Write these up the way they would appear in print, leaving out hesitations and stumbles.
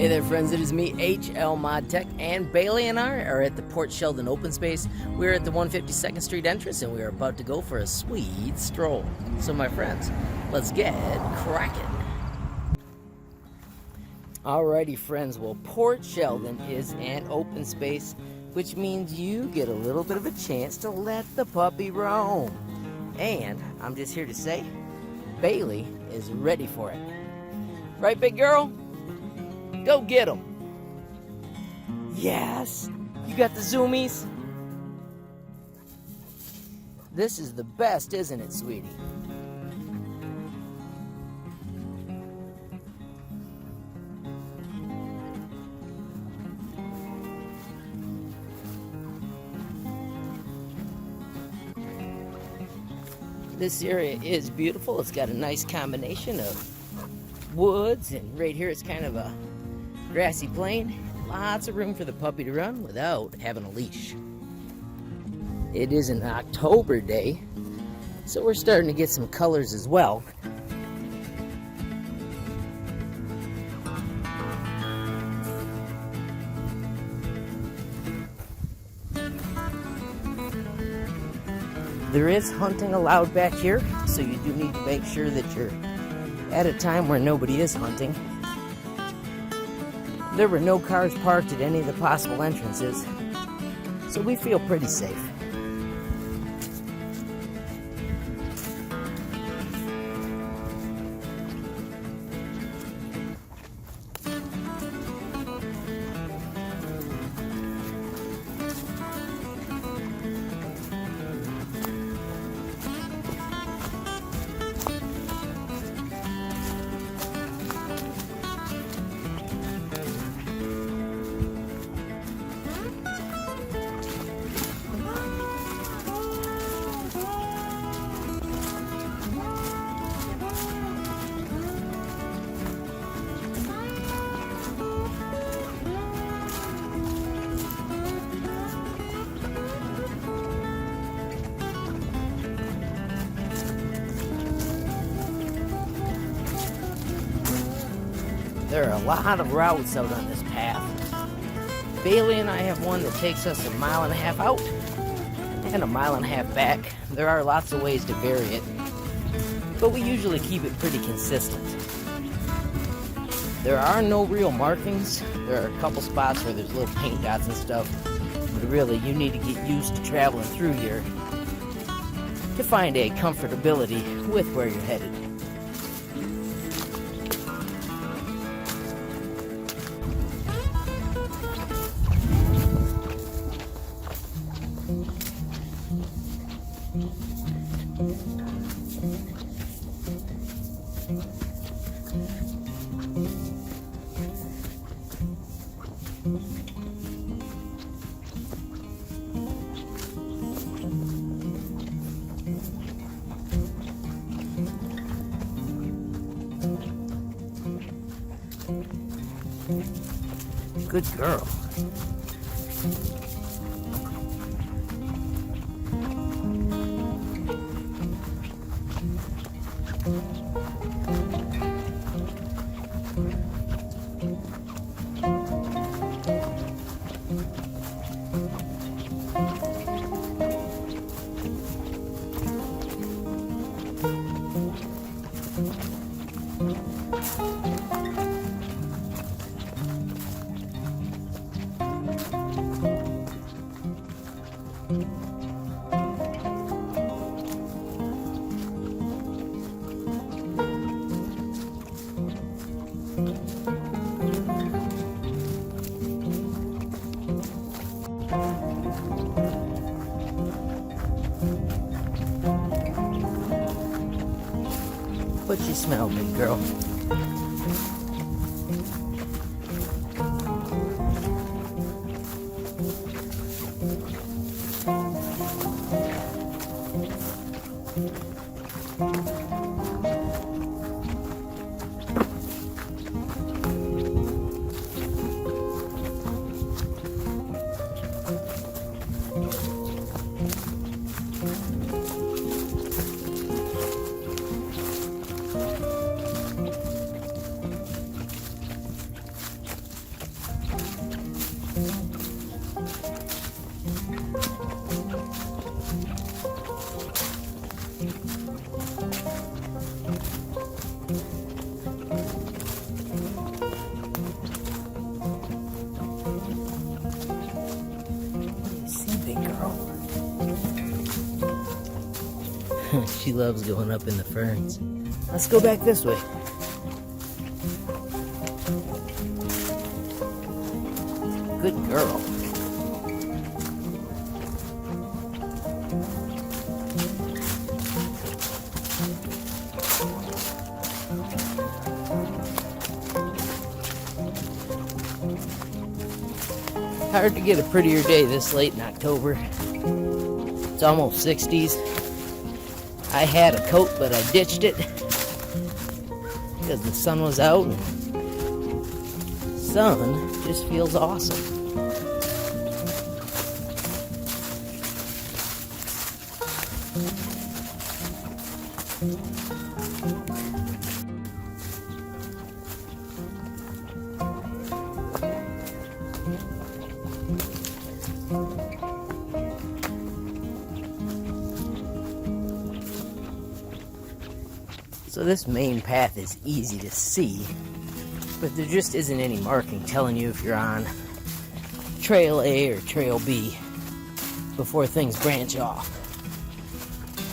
Hey there friends, it is me, HLModTech, and Bailey and I are at the Port Sheldon Open Space. We're at the 152nd Street entrance and we are about to go for a sweet stroll. So my friends, let's get cracking. Alrighty friends, well Port Sheldon is an open space, which means you get a little bit of a chance to let the puppy roam. And I'm just here to say, Bailey is ready for it. Right, big girl? Go get him. Yes, you got the zoomies. This is the best, isn't it, sweetie? This area is beautiful. It's got a nice combination of woods, and right here it's kind of a grassy plain. Lots of room for the puppy to run without having a leash. It is an October day, so we're starting to get some colors as well. There is hunting allowed back here, so you do need to make sure that you're at a time where nobody is hunting. There were no cars parked at any of the possible entrances, so we feel pretty safe. There are a lot of routes out on this path. Bailey and I have one that takes us 1.5 miles out and 1.5 miles back. There are lots of ways to vary it, but we usually keep it pretty consistent. There are no real markings. There are a couple spots where there's little paint dots and stuff, but really you need to get used to traveling through here to find a comfortability with where you're headed. Good girl. What you smell, big girl? She loves going up in the ferns. Let's go back this way. Good girl. Hard to get a prettier day this late in October. It's almost 60s. I had a coat, but I ditched it because the sun was out. And sun just feels awesome. So this main path is easy to see, but there just isn't any marking telling you if you're on Trail A or Trail B before things branch off.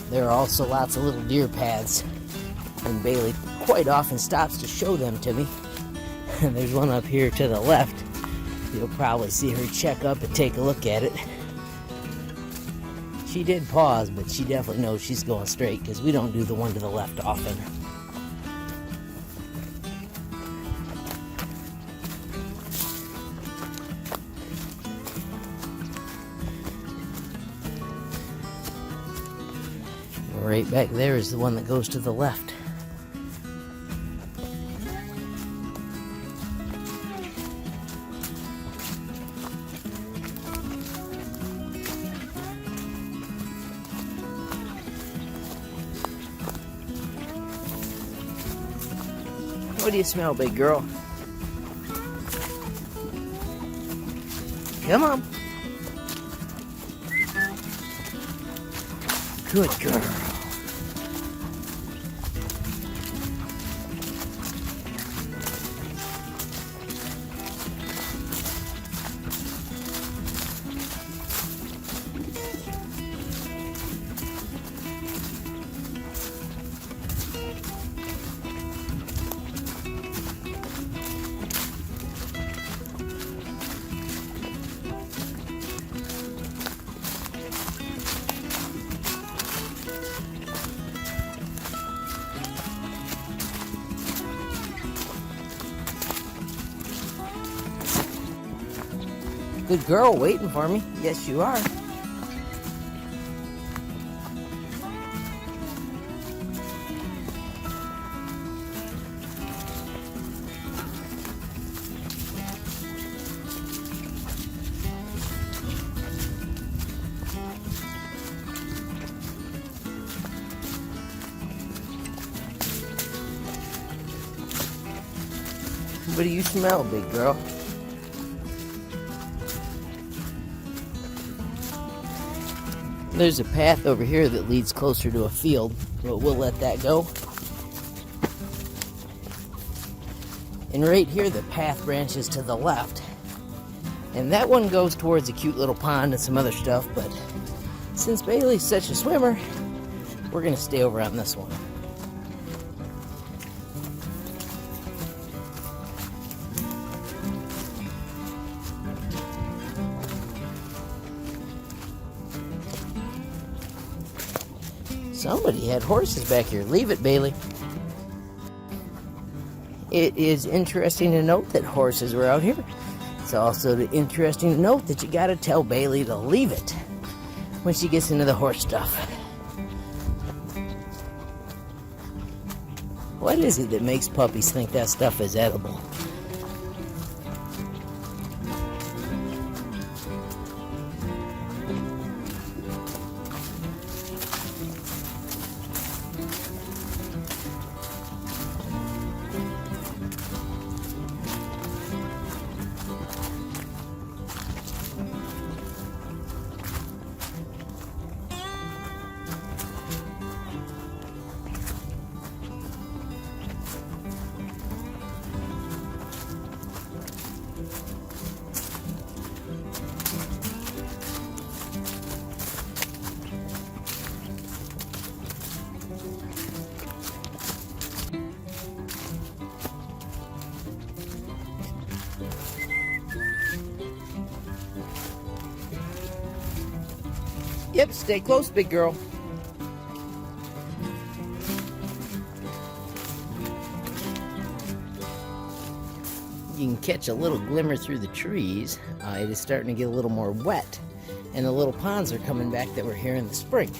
There are also lots of little deer paths, and Bailey quite often stops to show them to me. And there's one up here to the left. You'll probably see her check up and take a look at it. She did pause, but she definitely knows she's going straight because we don't do the one to the left often. Right back there is the one that goes to the left. What do you smell, big girl? Come on. Good girl. Good girl, waiting for me. Yes, you are. What do you smell, big girl? There's a path over here that leads closer to a field, but we'll let that go. And right here, the path branches to the left. And that one goes towards a cute little pond and some other stuff, but since Bailey's such a swimmer, we're gonna stay over on this one. Somebody had horses back here. Leave it, Bailey. It is interesting to note that horses were out here. It's also interesting to note that you gotta tell Bailey to leave it when she gets into the horse stuff. What is it that makes puppies think that stuff is edible? Yep, stay close, big girl. You can catch a little glimmer through the trees. It is starting to get a little more wet, and the little ponds are coming back that were here in the spring.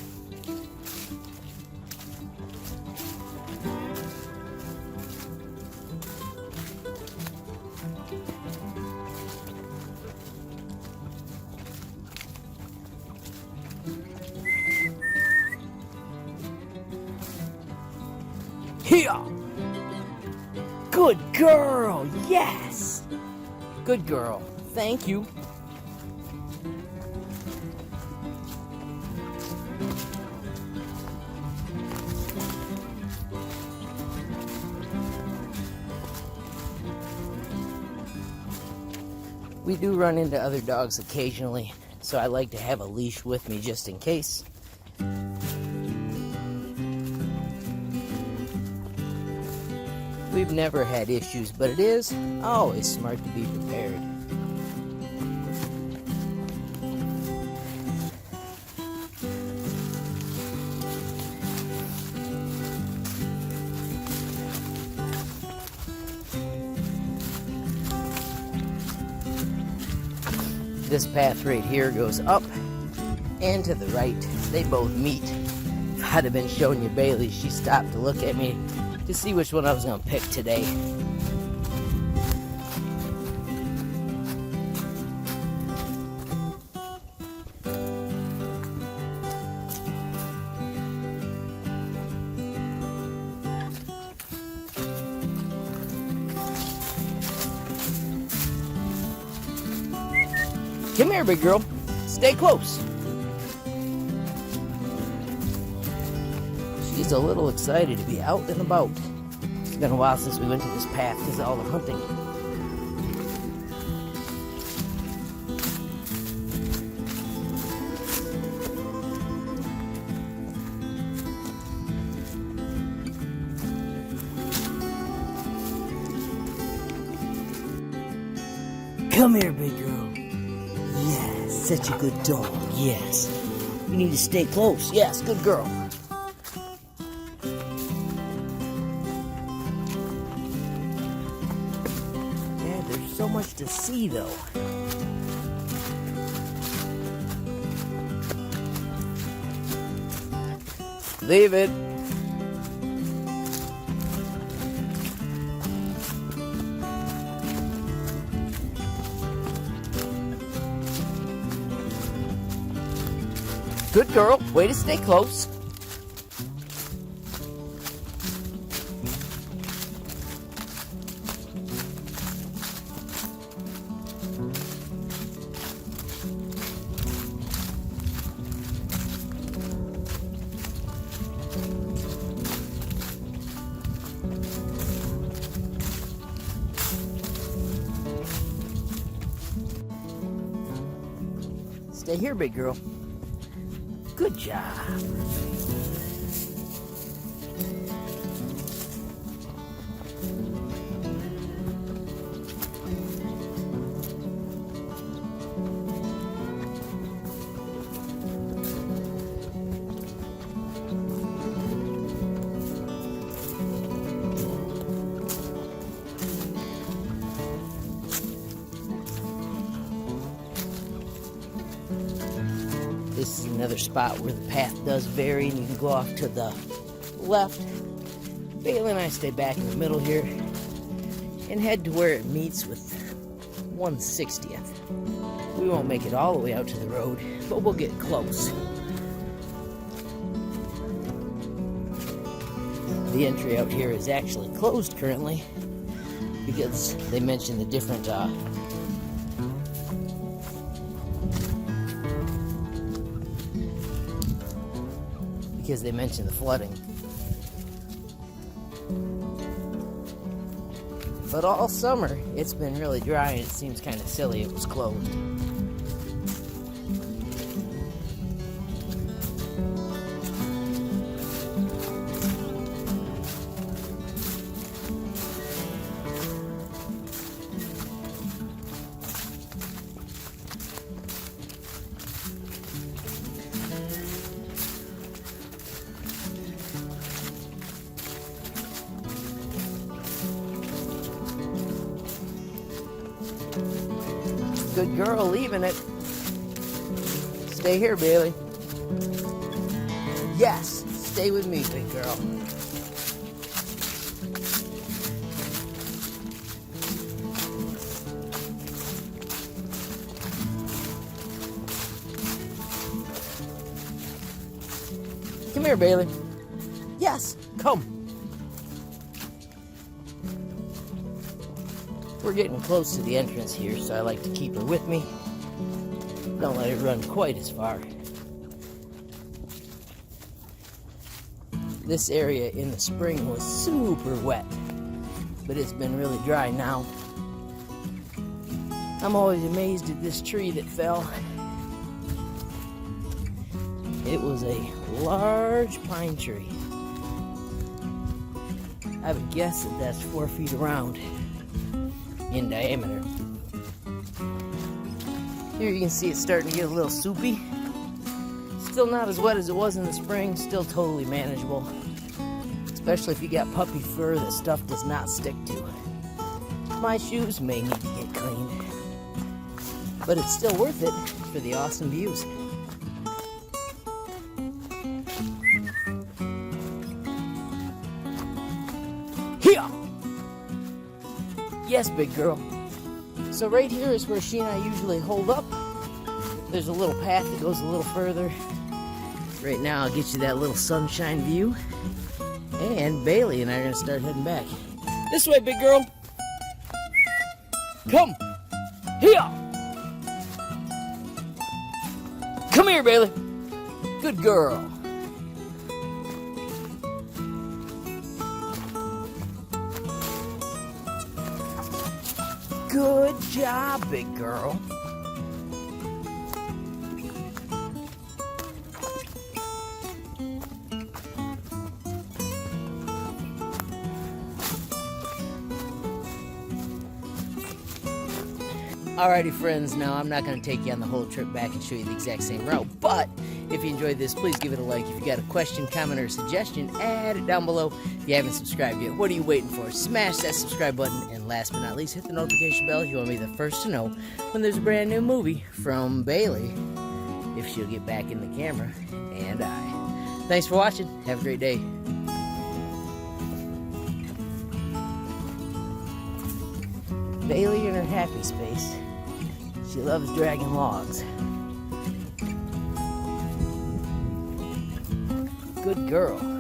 Here! Good girl! Yes! Good girl. Thank you. We do run into other dogs occasionally, so I like to have a leash with me just in case. We've never had issues, but it is always smart to be prepared. This path right here goes up and to the right. They both meet. If I'd have been showing you Bailey, she stopped to look at me to see which one I was going to pick today. Come here, big girl. Stay close. She's a little excited to be out and about. It's been a while since we went to this path because of all the hunting. Come here, big girl. Yes, such a good dog. Yes. You need to stay close. Yes, good girl. So much to see, though. Leave it. Good girl. Way to stay close. Stay here, big girl. Good job. This is another spot where the path does vary, and you can go off to the left. Bailey and I stay back in the middle here and head to where it meets with 160th. We won't make it all the way out to the road, but we'll get close. The entry out here is actually closed currently because they mentioned the different because they mentioned the flooding. But all summer, it's been really dry, and it seems kind of silly it was closed. Good girl, leaving it. Stay here, Bailey. Yes, stay with me, big girl. Come here, Bailey. Yes, come. We're getting close to the entrance here, so I like to keep her with me. Don't let her run quite as far. This area in the spring was super wet, but it's been really dry now. I'm always amazed at this tree that fell. It was a large pine tree. I would guess that that's 4 feet around in diameter. Here you can see it's starting to get a little soupy. Still not as wet as it was in the spring, still totally manageable. Especially if you got puppy fur that stuff does not stick to. My shoes may need to get cleaned, but it's still worth it for the awesome views. Here! Yes, big girl. So right here is where she and I usually hold up. There's a little path that goes a little further. Right now I'll get you that little sunshine view. And Bailey and I are going to start heading back. This way, big girl. Come. Here. Come here, Bailey. Good girl. Good job, big girl. Alrighty, friends, now I'm not going to take you on the whole trip back and show you the exact same route, but if you enjoyed this, please give it a like. If you got a question, comment, or suggestion, add it down below. If you haven't subscribed yet, what are you waiting for? Smash that subscribe button, and last but not least, hit the notification bell if you want to be the first to know when there's a brand new movie from Bailey, if she'll get back in the camera, and I. Thanks for watching. Have a great day. Bailey in her happy space. She loves dragging logs. Good girl.